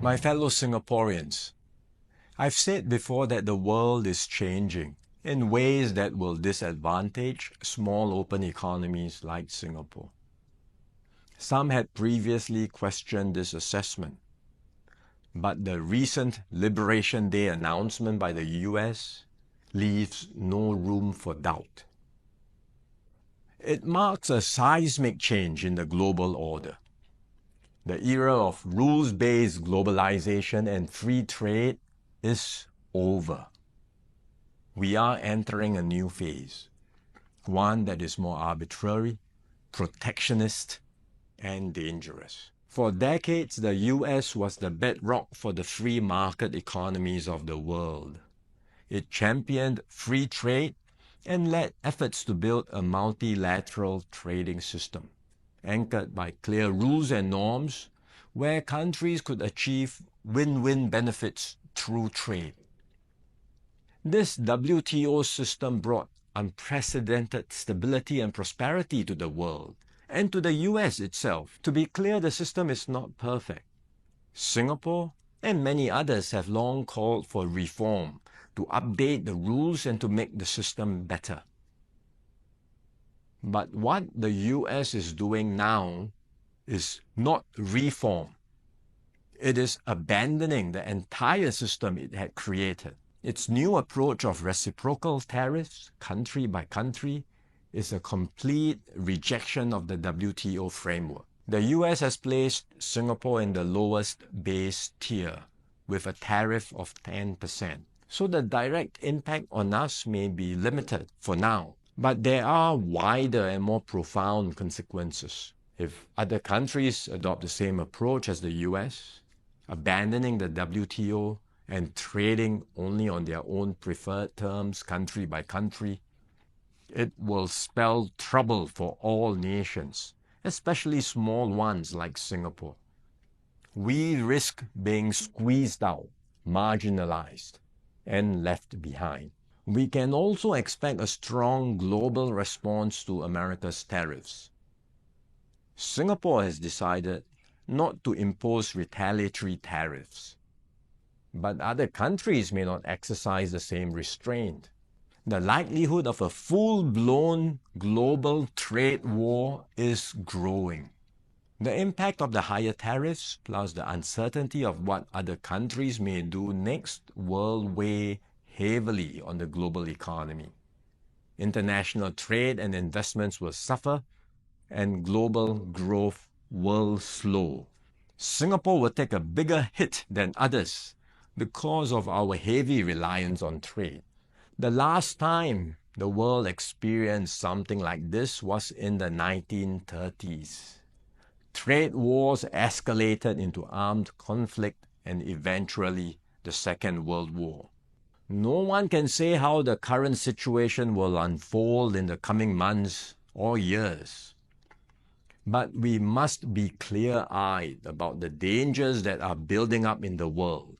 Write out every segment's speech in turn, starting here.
My fellow Singaporeans, I've said before that the world is changing in ways that will disadvantage small open economies like Singapore. Some had previously questioned this assessment, but the recent Liberation Day announcement by the US leaves no room for doubt. It marks a seismic change in the global order. The era of rules-based globalization and free trade is over. We are entering a new phase, one that is more arbitrary, protectionist, and dangerous. For decades, the US was the bedrock for the free market economies of the world. It championed free trade and led efforts to build a multilateral trading system, anchored by clear rules and norms, where countries could achieve win-win benefits through trade. This WTO system brought unprecedented stability and prosperity to the world, and to the US itself. To be clear, the system is not perfect. Singapore and many others have long called for reform, to update the rules and to make the system better. But what the US is doing now is not reform. It is abandoning the entire system it had created. Its new approach of reciprocal tariffs, country by country, is a complete rejection of the WTO framework. The US has placed Singapore in the lowest base tier with a tariff of 10%. So the direct impact on us may be limited for now, but there are wider and more profound consequences. If other countries adopt the same approach as the US, abandoning the WTO and trading only on their own preferred terms, country by country, it will spell trouble for all nations, especially small ones like Singapore. We risk being squeezed out, marginalized, and left behind. We can also expect a strong global response to America's tariffs. Singapore has decided not to impose retaliatory tariffs, but other countries may not exercise the same restraint. The likelihood of a full-blown global trade war is growing. The impact of the higher tariffs, plus the uncertainty of what other countries may do next, will weigh heavily on the global economy. International trade and investments will suffer, and global growth will slow. Singapore will take a bigger hit than others because of our heavy reliance on trade. The last time the world experienced something like this was in the 1930s. Trade wars escalated into armed conflict and eventually the Second World War. No one can say how the current situation will unfold in the coming months or years. But we must be clear-eyed about the dangers that are building up in the world.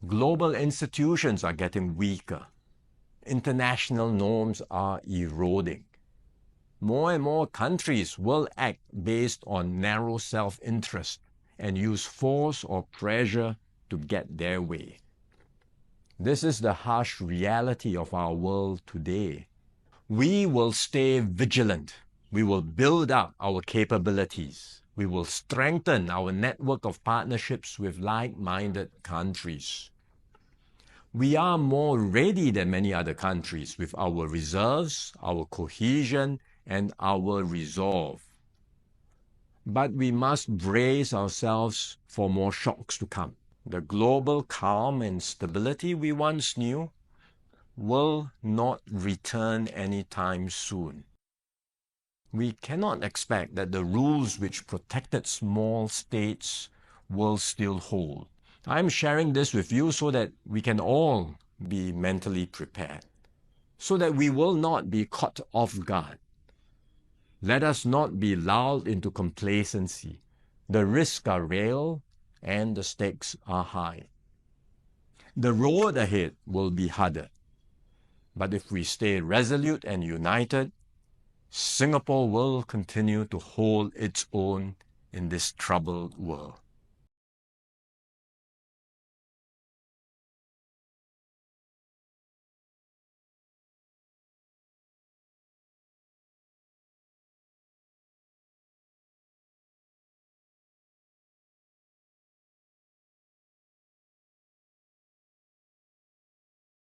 Global institutions are getting weaker. International norms are eroding. More and more countries will act based on narrow self-interest and use force or pressure to get their way. This is the harsh reality of our world today. We will stay vigilant. We will build up our capabilities. We will strengthen our network of partnerships with like-minded countries. We are more ready than many other countries with our reserves, our cohesion, and our resolve. But we must brace ourselves for more shocks to come. The global calm and stability we once knew will not return anytime soon. We cannot expect that the rules which protected small states will still hold. I'm sharing this with you so that we can all be mentally prepared, so that we will not be caught off guard. Let us not be lulled into complacency. The risks are real and the stakes are high. The road ahead will be harder. But if we stay resolute and united, Singapore will continue to hold its own in this troubled world.